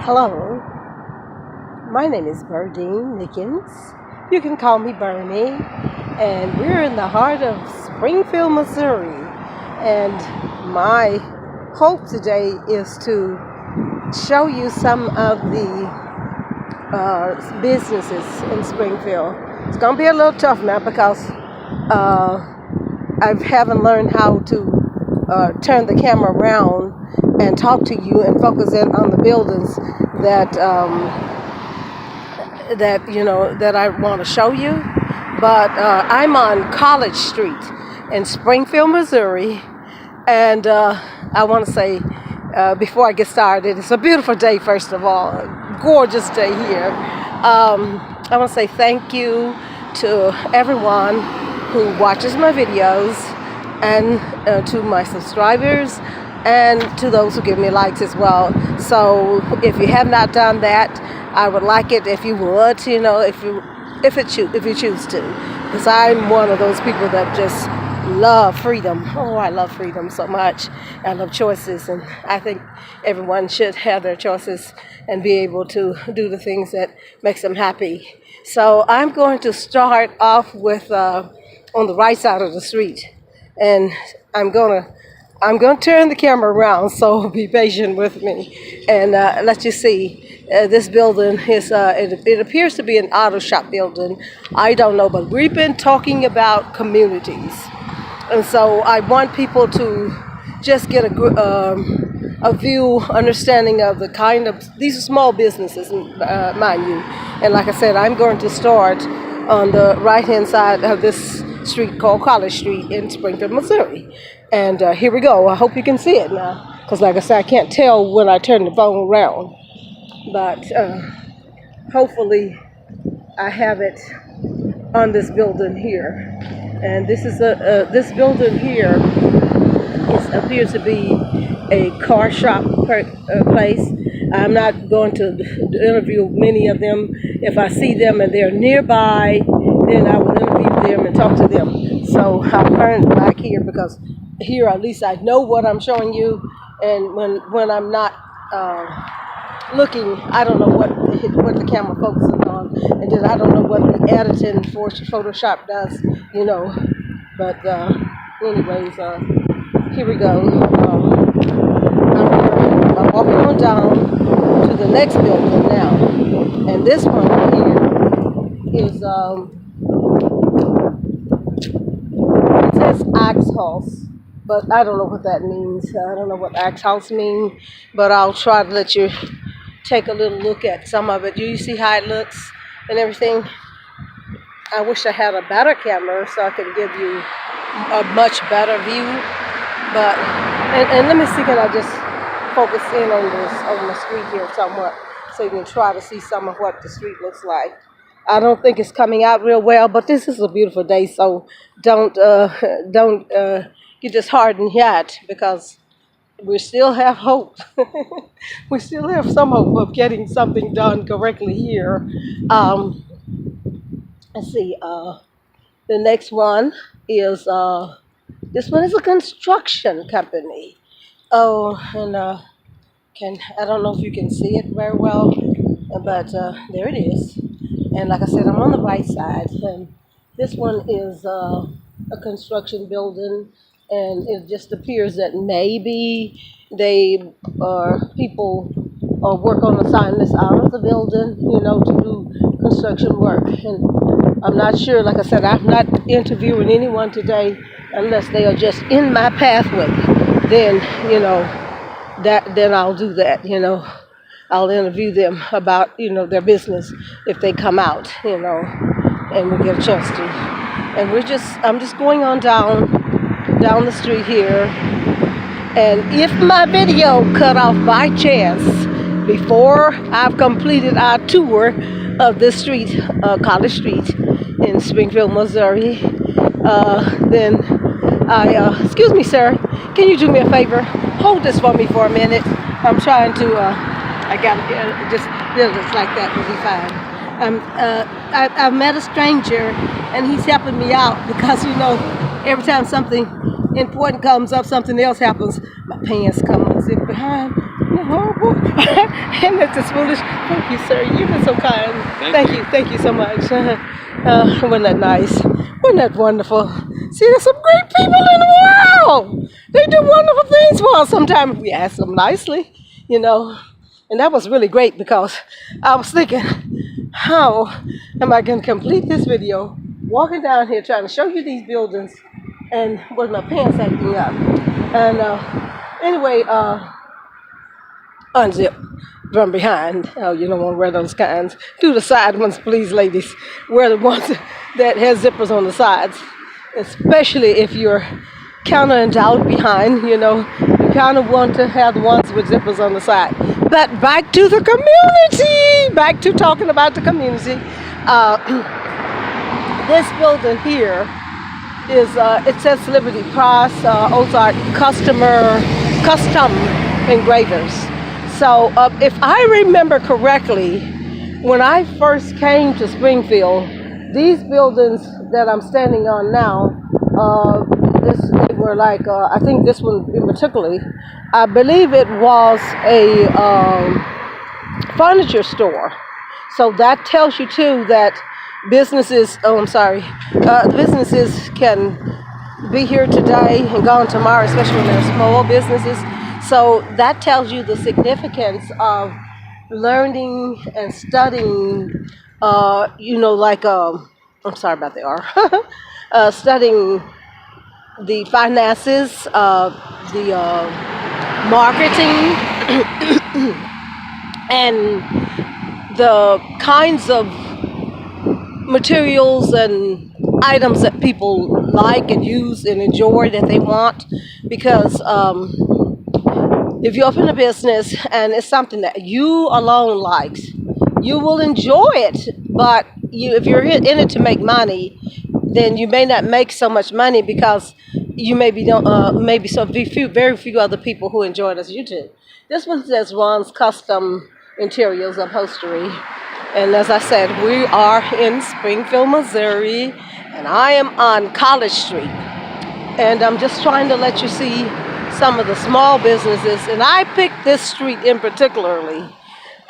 Hello, my name is Berdine Nickens. You can call me Bernie, and we're in the heart of Springfield, Missouri. And my hope today is to show you some of the businesses in Springfield. It's going to be a little tough now because I haven't learned how to turn the camera around and talk to you and focus in on the buildings that that I want to show you. But I'm on College Street in Springfield, Missouri, and I want to say before I get started, it's a beautiful day. First of all, a gorgeous day here. I want to say thank you to everyone who watches my videos, and to my subscribers, and to those who give me likes as well. So if you have not done that, I would like it if you would, if you choose to, because I'm one of those people that just love freedom. Oh, I love freedom so much. I love choices, and I think everyone should have their choices and be able to do the things that makes them happy. So I'm going to start off with on the right side of the street, and I'm gonna turn the camera around, so be patient with me and let you see. This building is, it appears to be an auto shop building. I don't know, but we've been talking about communities. And so I want people to just get a view, understanding of the kind of, these are small businesses, mind you. And like I said, I'm going to start on the right-hand side of this street called College Street in Springfield, Missouri. And here we go. I hope you can see it now, because like I said, I can't tell when I turn the phone around. But hopefully I have it on this building here. And this is this building here appears to be a car shop place. I'm not going to interview many of them. If I see them and they're nearby, then I will interview them and talk to them. So I'll turn back here, because here at least I know what I'm showing you, and when I'm not looking, I don't know what the camera focuses on, and then I don't know what the editing for Photoshop does, But anyways, here we go. I'm walking on down to the next building now, and this one here is it says Axe House, but I don't know what that means. I don't know what Axe House means, but I'll try to let you take a little look at some of it. Do you see how it looks and everything? I wish I had a better camera so I could give you a much better view. But and let me see, can I just focus in on the street here somewhat, so you can try to see some of what the street looks like. I don't think it's coming out real well, but this is a beautiful day, so don't get disheartened yet, because we still have hope. We still have some hope of getting something done correctly here. Let's see. The next one is this one is a construction company. Oh, and I don't know if you can see it very well, but there it is. And like I said, I'm on the right side, and this one is a construction building, and it just appears that maybe people work on assignments out of the building, to do construction work. And I'm not sure. Like I said, I'm not interviewing anyone today unless they are just in my pathway. Then then I'll do that. I'll interview them about their business if they come out, and we get a chance to. And I'm just going on down the street here. And if my video cut off by chance before I've completed our tour of this street, College Street in Springfield, Missouri, then excuse me, sir, can you do me a favor? Hold this for me for a minute. I'm trying to, I gotta just like that will be fine. I've met a stranger, and he's helping me out because, every time something important comes up, something else happens, my pants come unzipped behind. horrible. And that's just foolish. Thank you, sir. You've been so kind. Thank you so much. Wasn't that nice? Wasn't that wonderful? See, there's some great people in the world. They do wonderful things for us. Sometimes we ask them nicely, you know. And that was really great because I was thinking, how am I going to complete this video walking down here trying to show you these buildings and with my pants acting up. And anyway, unzip from behind. Oh, you don't want to wear those kinds. Do the side ones, please, ladies. Wear the ones that has zippers on the sides, especially if you're kind of in doubt behind, you know. You kind of want to have the ones with zippers on the side. But back to the community. Back to talking about the community. This building here is, it says Liberty Price, Ozark Custom Engravers. So if I remember correctly, when I first came to Springfield, these buildings that I'm standing on now, they were like, I think this one in particular, I believe it was a furniture store. So that tells you too that businesses, businesses can be here today and gone tomorrow, especially when they're small businesses. So that tells you the significance of learning and studying, you know, like, I'm sorry about the R, studying the finances, the marketing, and the kinds of materials and items that people like and use and enjoy that they want. Because if you open a business and it's something that you alone likes, you will enjoy it. But if you're in it to make money, then you may not make so much money because you maybe don't, very few other people who enjoy it as you do. This one says Ron's Custom Interiors Upholstery. And as I said, we are in Springfield, Missouri, and I am on College Street. And I'm just trying to let you see some of the small businesses. And I picked this street in particularly.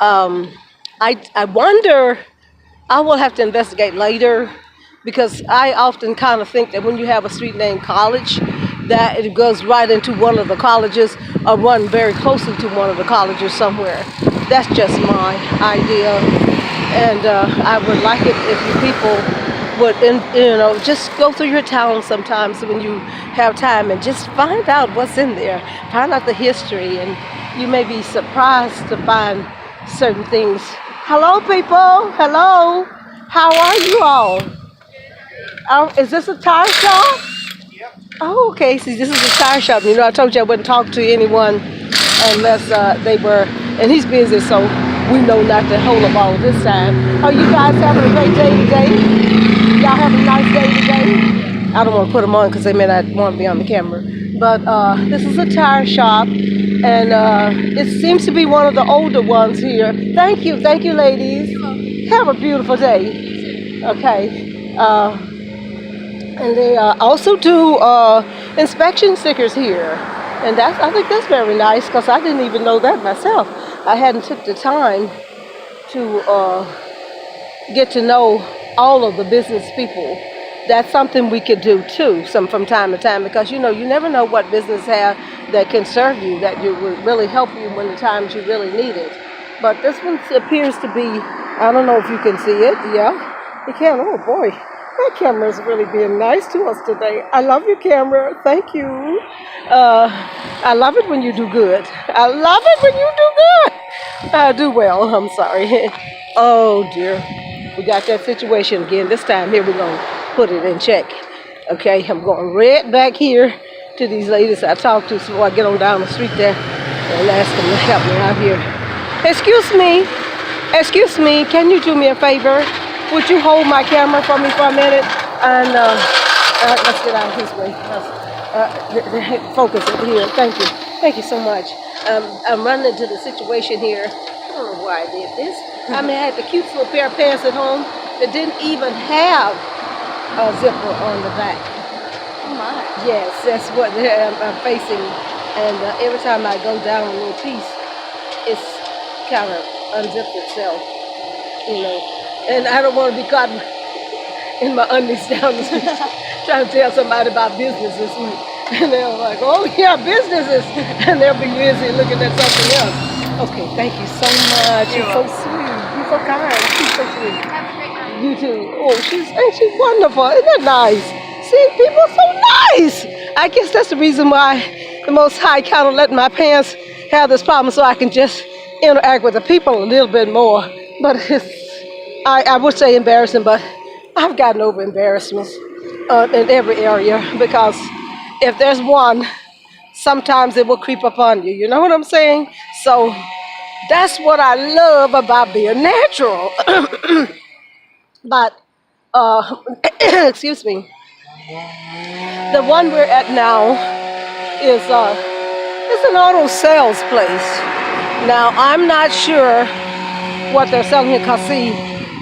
I wonder, I will have to investigate later, because I often kind of think that when you have a street named College, that it goes right into one of the colleges or run very closely to one of the colleges somewhere. That's just my idea. And I would like it if you people would, you know, just go through your town sometimes when you have time and just find out what's in there. Find out the history, and you may be surprised to find certain things. Hello, people. Hello. How are you all? Is this a tire shop? Yep. Oh, okay. See, this is a tire shop. You know, I told you I wouldn't talk to anyone unless they were, and he's busy, so we know not to hold up all this time. Are you guys having a great day today? Y'all having a nice day today? I don't want to put them on because they may not want to be on the camera. But this is a tire shop, and it seems to be one of the older ones here. Thank you, ladies. Have a beautiful day. Okay. And they also do inspection stickers here. And I think that's very nice, because I didn't even know that myself. I hadn't took the time to get to know all of the business people. That's something we could do too, from time to time, because you know, you never know what business have that can serve you, that would really help you when the times you really need it. But this one appears to be, I don't know if you can see it. Yeah, you can. Oh boy, that camera is really being nice to us today. I love your camera. Thank you. I love it when you do good. I love it when you do good. I do well. I'm sorry. Oh dear. We got that situation again. This time here we're going to put it in check. Okay, I'm going right back here to these ladies I talked to before I get on down the street there and ask them to help me out here. Excuse me, can you do me a favor? Would you hold my camera for me for a minute? And let's get out of his way. Focus it here. Thank you so much. I'm running into the situation here. I don't know why I did this. I mean, I had the cute little pair of pants at home that didn't even have a zipper on the back. Oh my. Yes, that's what I'm facing. And every time I go down a little piece, it's kind of unzipped itself, you know. And I don't want to be caught in my undies down the street trying to tell somebody about businesses. And they're like, oh yeah, businesses. And they'll be busy looking at something else. Okay, thank you so much. You're so sweet. You're so kind. She's so sweet. Have a great night. You too. Oh, she's wonderful. Isn't that nice? See, people are so nice. I guess that's the reason why the Most High kind of let my parents have this problem, so I can just interact with the people a little bit more. But I would say embarrassing, but I've gotten over embarrassments in every area, because if there's one, sometimes it will creep upon you. You know what I'm saying? So that's what I love about being natural. But, excuse me, the one we're at now is it's an auto sales place. Now, I'm not sure what they're selling here, because see,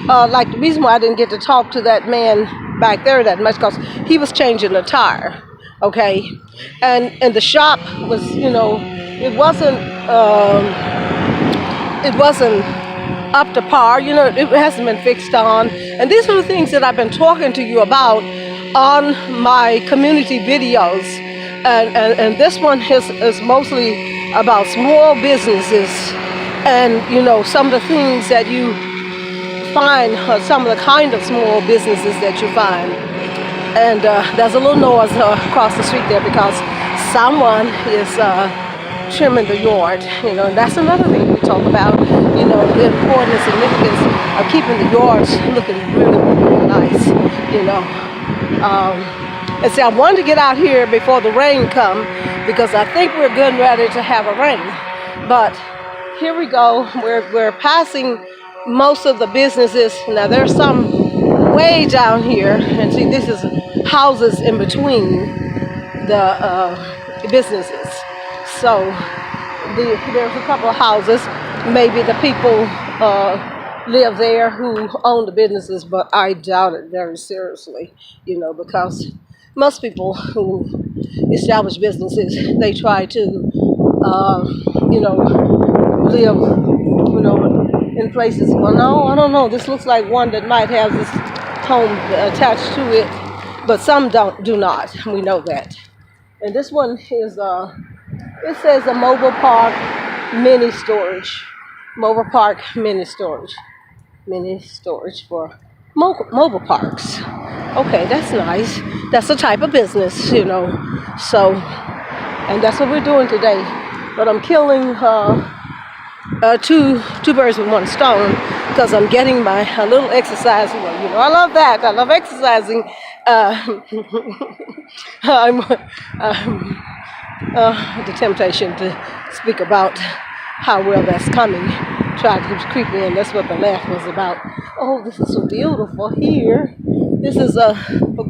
like the reason why I didn't get to talk to that man back there that much, because he was changing the tire, okay? And the shop was, you know, it wasn't up to par, you know, it hasn't been fixed on. And these are the things that I've been talking to you about on my community videos. And this one is mostly about small businesses and, you know, some of the things that you find, some of the kind of small businesses that you find. And there's a little noise across the street there because someone is trimming the yard, you know, and that's another thing we talk about, you know, the importance and significance of keeping the yards looking really, really nice, you know. And see, I wanted to get out here before the rain come, because I think we're good and ready to have a rain. But here we go. We're passing most of the businesses. Now there's some way down here, and see, this is houses in between the businesses. So there's a couple of houses. Maybe the people live there who own the businesses, but I doubt it very seriously, you know, because most people who establish businesses, they try to, you know, live, you know, in places. Well, no, I don't know. This looks like one that might have this home attached to it, but some do not. We know that. And this one is, it says a mobile park mini storage. Mobile park mini storage. Mini storage for mobile parks. Okay, that's nice. That's a type of business, you know. So, and that's what we're doing today. But I'm killing two birds with one stone, because I'm getting my a little exercise. You know, I love that. I love exercising. The temptation to speak about how well that's coming tried to creep in. That's what the laugh was about. Oh, this is so beautiful here. This is a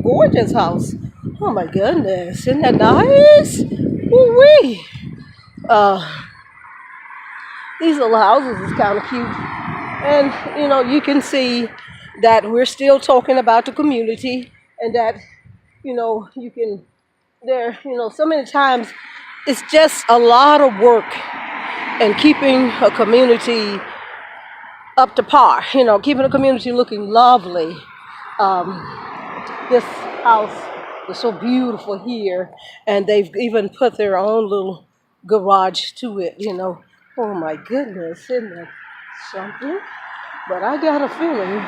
gorgeous house. Oh my goodness, isn't that nice? Woo-wee. These little houses is kind of cute. And, you know, you can see that we're still talking about the community, and that, you know, you can, there, you know, so many times it's just a lot of work and keeping a community up to par, you know, keeping a community looking lovely. This house is so beautiful here, and they've even put their own little garage to it, you know. Oh my goodness, isn't that something? But I got a feeling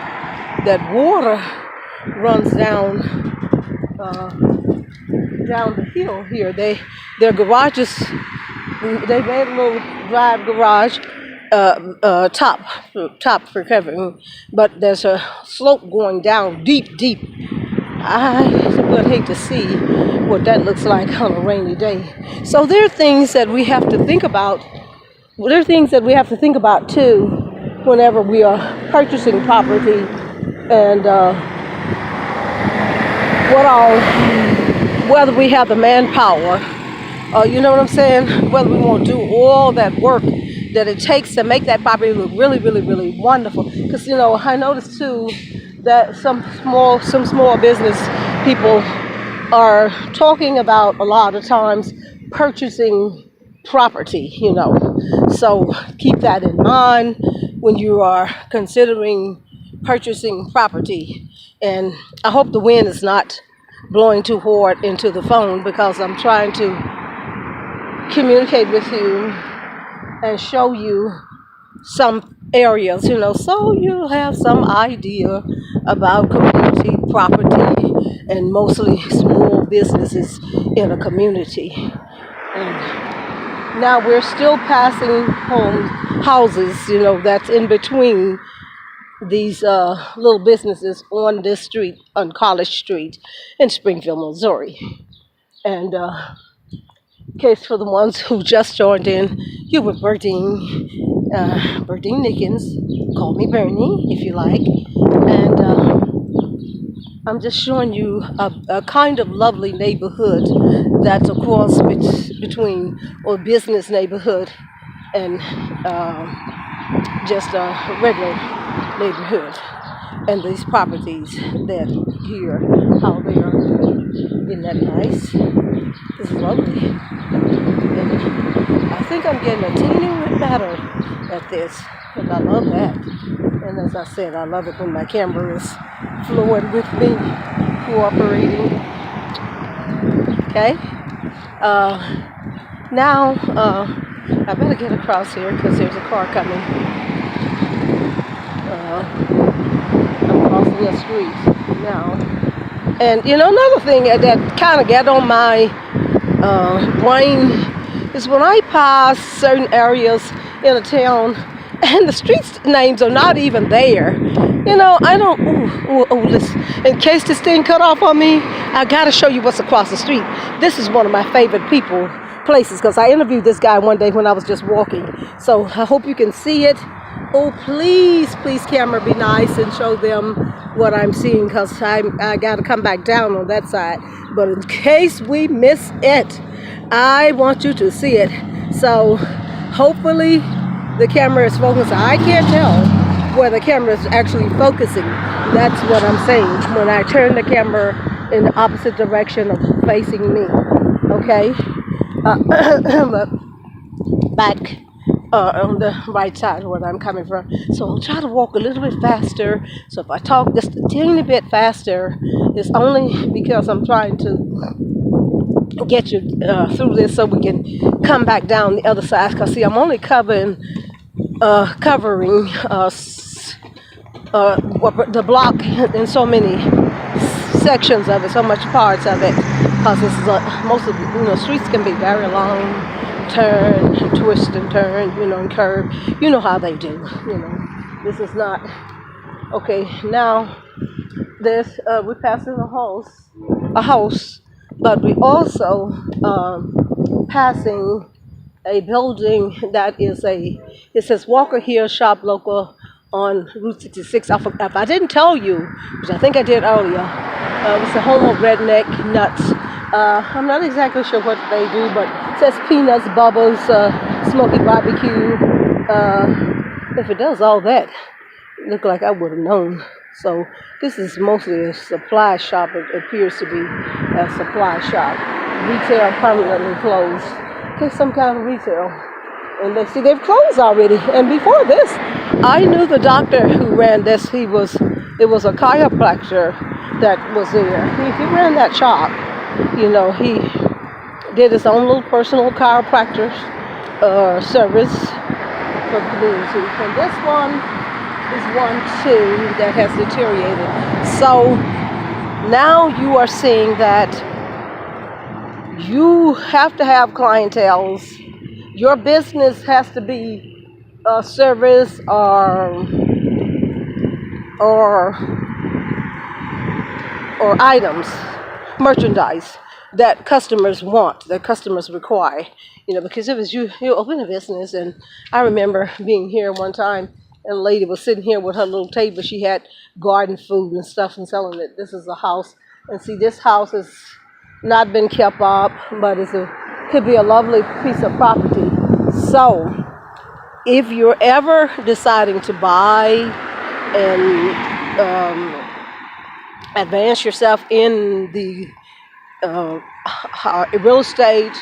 that water runs down the hill here. Their garages, they made a little drive garage, top for covering, but there's a slope going down deep. I would hate to see what that looks like on a rainy day. So there are things that we have to think about. There are things that we have to think about too whenever we are purchasing property, and whether we have the manpower, you know what I'm saying, whether we want to do all that work that it takes to make that property look really, really, really wonderful. Because, you know, I noticed too that some small business people are talking about a lot of times purchasing property, So keep that in mind when you are considering purchasing property. And I hope the wind is not blowing too hard into the phone because I'm trying to communicate with you and show you some areas, so you have some idea about community property and mostly small businesses in a community. And now we're still passing houses, that's in between these little businesses on this street, on College Street in Springfield, Missouri. And in case for the ones who just joined in, you were Berdine Nickens. Call me Bernie if you like. And I'm just showing you a kind of lovely neighborhood that's a cross between or business neighborhood and just a regular neighborhood. And these properties that here, how they are, isn't that nice? This is lovely. And I think I'm getting a teeny bit better at this, and I love that. And as I said, I love it when my camera is flowing with me, cooperating. Okay? Now, I better get across here because there's a car coming. I'm crossing the street now. And another thing that kind of got on my brain is when I pass certain areas in a town and the street names are not even there. I don't, listen, in case this thing cut off on me, I got to show you what's across the street. This is one of my favorite places because I interviewed this guy one day when I was just walking. So I hope you can see it. Oh, please, camera, be nice and show them what I'm seeing because I got to come back down on that side. But in case we miss it, I want you to see it. So hopefully the camera is focused. I can't tell where the camera is actually focusing. That's what I'm saying. When I turn the camera in the opposite direction of facing me. Okay? But back on the right side where I'm coming from. So I'll try to walk a little bit faster. So if I talk just a teeny bit faster, it's only because I'm trying to get you through this so we can come back down the other side. Because see, I'm only covering the block in so many sections of it, so much parts of it. Because this is most of streets can be very long, turn and twist and turn, and curve. You know how they do. This is not okay. Now this we're passing a house, but we also passing a building that is it says Walker Hill Shop Local on Route 66. If I didn't tell you, which I think I did earlier, it's the home of Redneck Nuts. I'm not exactly sure what they do, but it says peanuts, bubbles, smoky barbecue. If it does all that, it looked like I would have known. So this is mostly a supply shop. It appears to be a supply shop. Retail permanently closed. Okay, some kind of retail. And they've closed already. And before this, I knew the doctor who ran this. It was a chiropractor that was there. He ran that shop. He did his own little personal chiropractor service for the community. And this one is one too that has deteriorated. So now you are seeing that you have to have clientele. Your business has to be a service or items, merchandise that customers want, that customers require. Because if it's you open a business, and I remember being here one time, and a lady was sitting here with her little table. She had garden food and stuff and selling it. This is a house, and see, this house has not been kept up, but could be a lovely piece of property. So, if you're ever deciding to buy and advance yourself in the real estate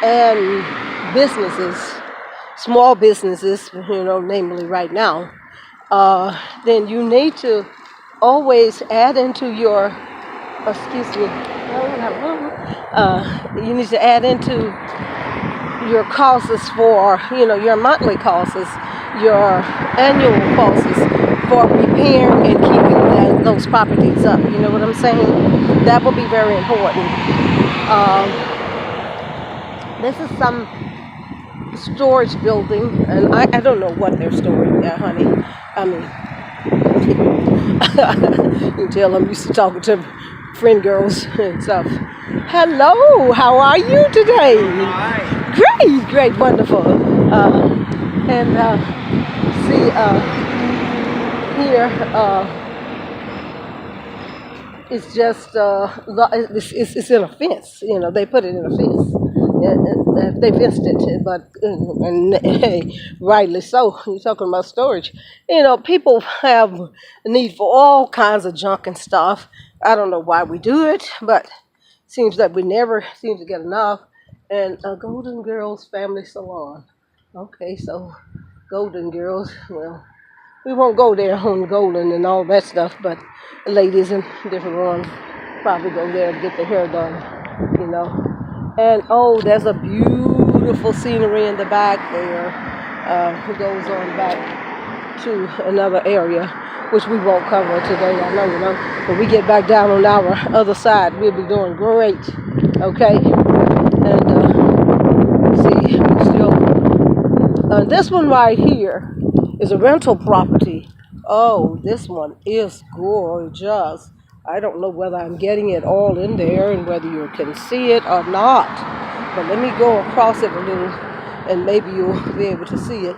and businesses, small businesses, namely right now, then you need to always add into your, excuse me, you need to add into your costs for, your monthly costs, your annual costs for repairing and keeping those properties up. You know what I'm saying? That will be very important. This is some storage building, and I don't know what they're storing there, honey. I mean, you can tell I'm used to talking to friend girls and stuff. Hello, how are you today? Hi. Great, wonderful. And see here, it's just it's in a fence. They put it in a fence. They fenced it, but hey, rightly so. You're talking about storage. People have a need for all kinds of junk and stuff. I don't know why we do it, but seems that we never seem to get enough. And Golden Girls Family Salon. Okay, so Golden Girls. Well, we won't go there on Golden and all that stuff, but ladies in different ones probably go there to get their hair done. And oh, there's a beautiful scenery in the back there. It goes on back to another area, which we won't cover today. I know. When we get back down on our other side, we'll be doing great. Okay? And see, this one right here is a rental property. Oh, this one is gorgeous. I don't know whether I'm getting it all in there and whether you can see it or not. But let me go across it a little and maybe you'll be able to see it.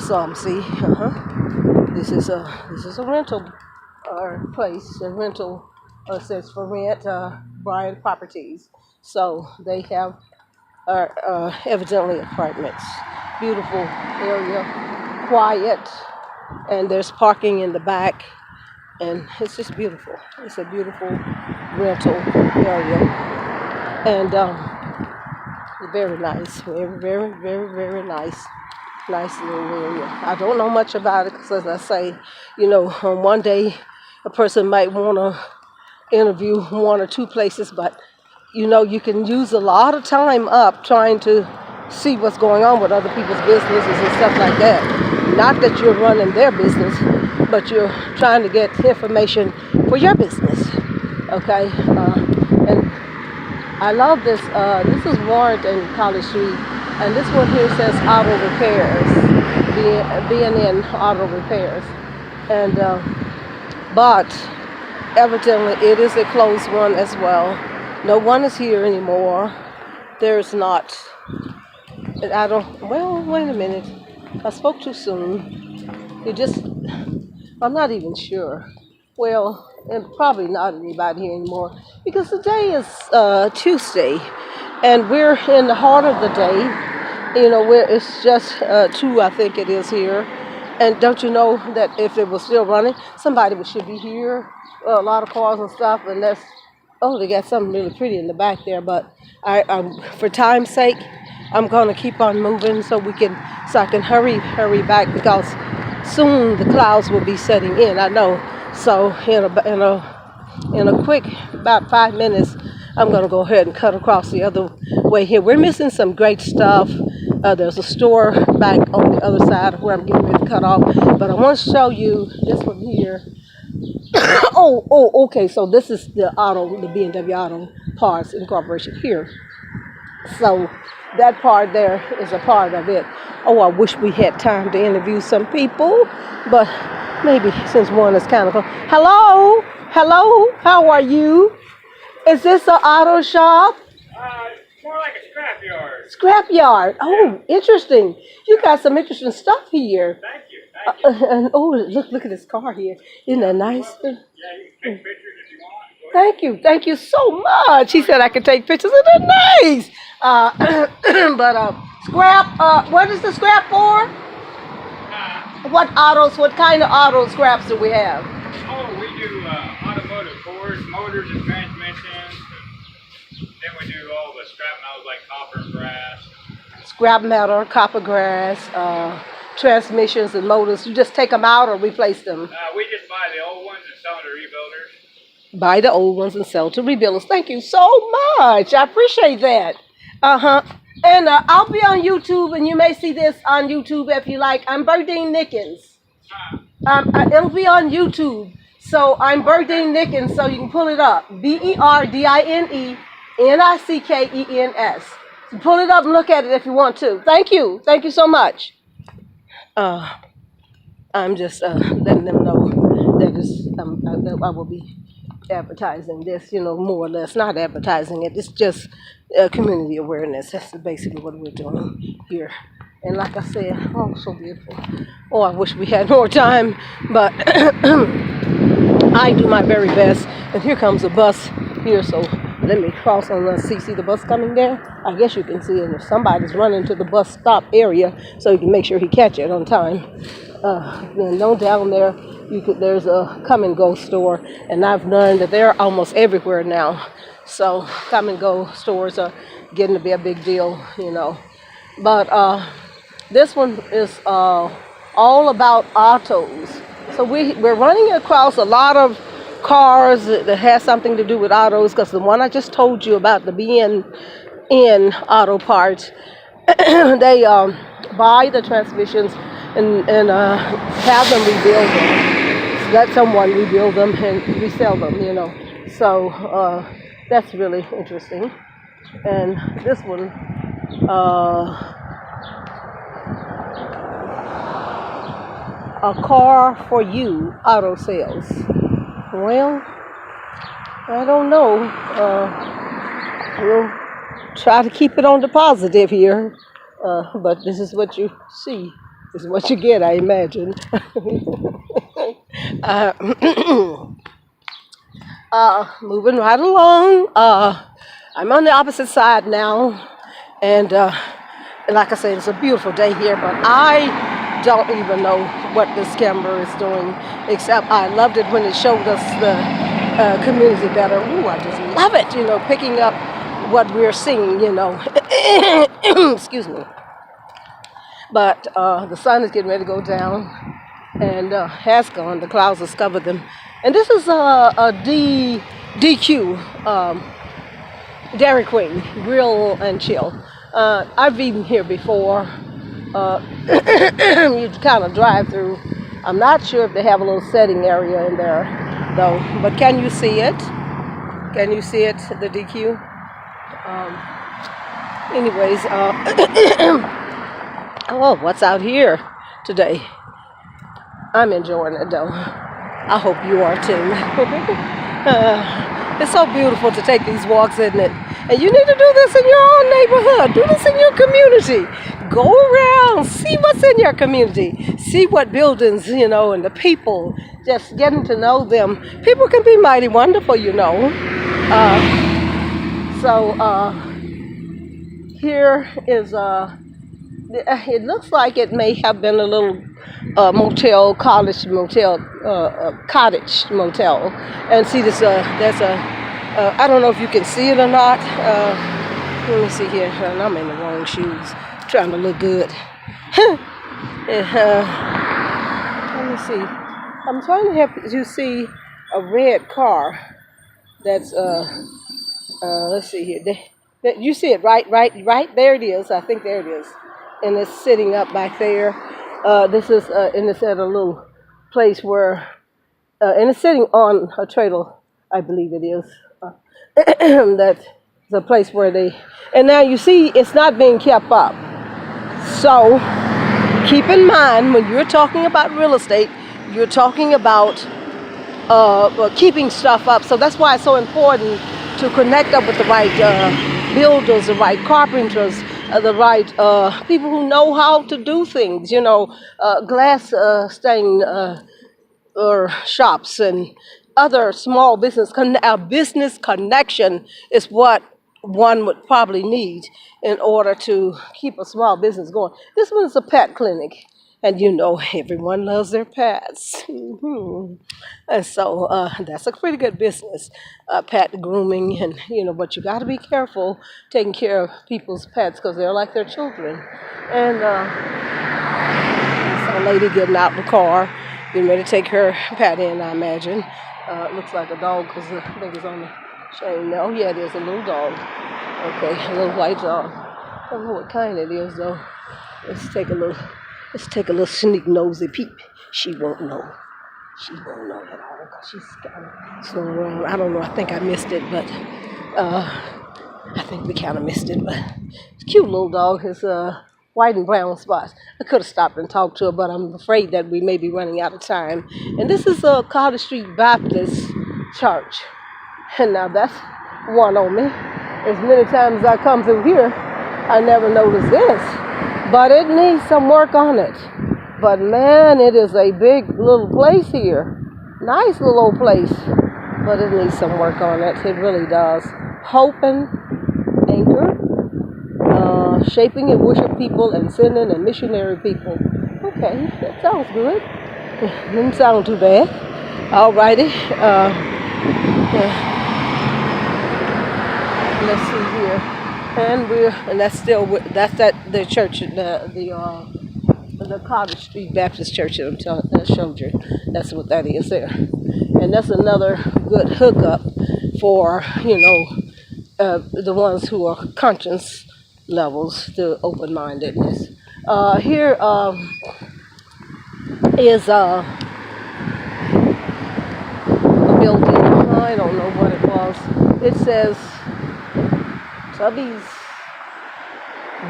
Some see. This is a rental place. A rental says for rent, Bryan Properties. So they have evidently apartments. Beautiful area, quiet, and there's parking in the back. And it's just beautiful. It's a beautiful rental area, and very nice, very nice little area. I don't know much about it because, as I say, on one day a person might want to interview one or two places, but you can use a lot of time up trying to see what's going on with other people's businesses and stuff like that. Not that you're running their business, but you're trying to get information for your business. Okay? And I love this. This is Warrington College Street, and this one here says auto repairs, B&N Auto Repairs. And but evidently it is a closed one as well. No one is here anymore. There's not. I don't. Well, wait a minute. I spoke too soon. I'm not even sure. Well, and probably not anybody here anymore because today is Tuesday, and we're in the heart of the day. Where it's just 2, I think it is here. And don't you know that if it was still running, somebody should be here. A lot of cars and stuff, and that's. Oh, they got something really pretty in the back there, but for time's sake, I'm gonna keep on moving so I can hurry back because soon the clouds will be setting in. I know. So in a quick about 5 minutes, I'm gonna go ahead and cut across the other way here. We're missing some great stuff. There's a store back on the other side of where I'm getting ready to cut off, but I want to show you this one here. Okay. So this is the B&W Auto Parts Incorporation here. So that part there is a part of it. Oh, I wish we had time to interview some people, but maybe since one is kind of. Hello, how are you? Is this an auto shop? More like a scrapyard. Scrapyard. Oh, interesting. You got some interesting stuff here. Thank you. And look at this car here. Isn't that nice? Yeah, you can take pictures if you want. Thank you so much. He said I could take pictures of the nice. But scrap. What is the scrap for? What kind of auto scraps do we have? Oh, we do automotive cores, motors, and transmissions. And then we do all the scrap metals like copper and brass. scrap metal, copper grass, transmissions and motors. You just take them out or replace them? We just buy the old ones and sell them to rebuilders. Buy the old ones and sell to rebuilders. Thank you so much. I appreciate that. Uh-huh. And I'll be on YouTube, and you may see this on YouTube if you like. I'm Berdine Nickens. It'll be on YouTube. So I'm Berdine Nickens, so you can pull it up. BERDINE NICKENS. So pull it up and look at it if you want to. Thank you. Thank you so much. I'm just letting them know that I will be advertising this, more or less. Not advertising it. It's just community awareness. That's basically what we're doing here. And like I said, oh, so beautiful. Oh, I wish we had more time, but I do my very best. And here comes a bus here, so let me cross on the see the bus coming there. I guess you can see it if somebody's running to the bus stop area, so you can make sure he catch it on time. Then no down there, there's a come and go store, and I've learned that they're almost everywhere now. So come and go stores are getting to be a big deal, But this one is all about autos. So we're running across a lot of cars that has something to do with autos, because the one I just told you about, the BN Auto Parts, they buy the transmissions and have them rebuild them. Let someone rebuild them and resell them, So that's really interesting. And this one, a car for you, auto sales. Well, I don't know. We'll try to keep it on the positive here. But this is what you see. This is what you get, I imagine. Moving right along. I'm on the opposite side now. And like I said, it's a beautiful day here, but I don't even know what this camera is doing, except I loved it when it showed us the community better. Ooh, I just love it, picking up what we're seeing, Excuse me. But the sun is getting ready to go down, and has gone. The clouds have covered them. And this is a DQ, Dairy Queen, Grill and Chill. I've eaten here before. You kind of drive through. I'm not sure if they have a little setting area in there, though. But can you see it? Can you see it, the DQ? Anyways, oh, what's out here today? I'm enjoying it, though. I hope you are, too. It's so beautiful to take these walks, isn't it? And you need to do this in your own neighborhood. Do this in your community. Go around, see what's in your community. See what buildings, and the people. Just getting to know them. People can be mighty wonderful, Here is it looks like it may have been a little cottage motel. And see this, there's I don't know if you can see it or not. Let me see here. And I'm in the wrong shoes, trying to look good. Let me see. I'm trying to help you see a red car. That's let's see here. You see it right there. It is. I think there it is, and it's sitting up back there. This is and it's at a little place where, and it's sitting on a trailer, I believe it is. That's the place where and now you see it's not being kept up. So keep in mind, when you're talking about real estate, you're talking about keeping stuff up. So that's why it's so important to connect up with the right builders, the right carpenters, the right people who know how to do things, glass stain or shops and other small business. A business connection is what one would probably need in order to keep a small business going. This one is a pet clinic. And everyone loves their pets. And so that's a pretty good business, pet grooming. And, but you got to be careful taking care of people's pets because they're like their children. And saw a lady getting out of the car, getting ready to take her pet in, I imagine. It looks like a dog because I think it's on the chain. No, yeah, it is a little dog. Okay, a little white dog. I don't know what kind it is though. Let's take a little sneak nosy peep. She won't know. She won't know at all because she's kind of swimming around. I don't know. I think I missed it, but I think we kind of missed it. But it's a cute little dog. It's white and brown spots. I could have stopped and talked to her, but I'm afraid that we may be running out of time. And this is Carter Street Baptist Church. And now that's one on me. As many times as I come through here, I never noticed this. But it needs some work on it. But man, it is a big little place here. Nice little old place. But it needs some work on it. It really does. Hope and Anchor. Shaping and worship people and sending and missionary people. Okay, that sounds good. Didn't sound too bad. Alrighty. Let's see here. And that's the church, the Carter Street Baptist Church that I showed you. That's what that is there. And that's another good hookup for, the ones who are conscious levels to open-mindedness. Here is a building. I don't know what it was. It says Tubby's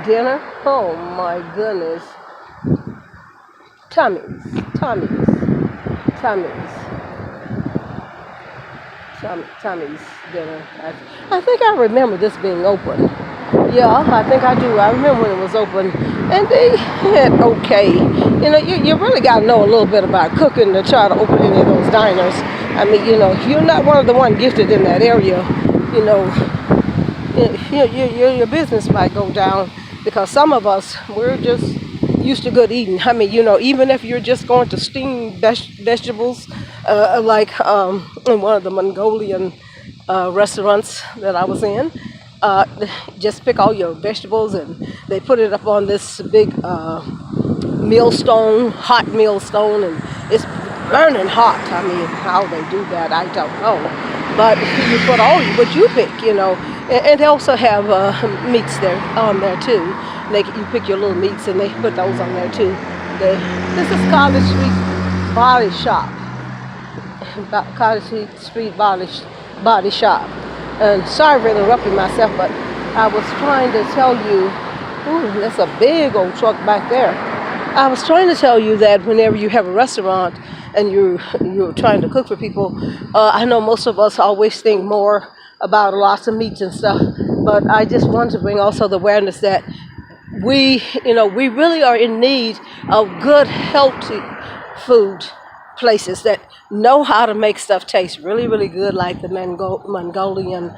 Dinner. Oh my goodness. Tommy's Dinner. I think I remember this being open. Yeah, I think I do. I remember when it was open, and they had okay. You really got to know a little bit about cooking to try to open any of those diners. I mean, if you're not one of the one gifted in that area, your business might go down because some of us, we're just used to good eating. I mean, even if you're just going to steam vegetables, like in one of the Mongolian restaurants that I was in, just pick all your vegetables and they put it up on this big millstone, hot millstone, and it's burning hot. I mean, how they do that, I don't know. But you put what you pick, and they also have meats there on there too. You pick your little meats and they put those on there too. This is College Street Body Shop. College Street Body Shop. And sorry for interrupting myself, but I was trying to tell you, that's a big old truck back there. I was trying to tell you that whenever you have a restaurant and you're trying to cook for people, I know most of us always think more about lots of meats and stuff, but I just wanted to bring also the awareness that we really are in need of good, healthy food places that know how to make stuff taste really, really good, like the Mongolian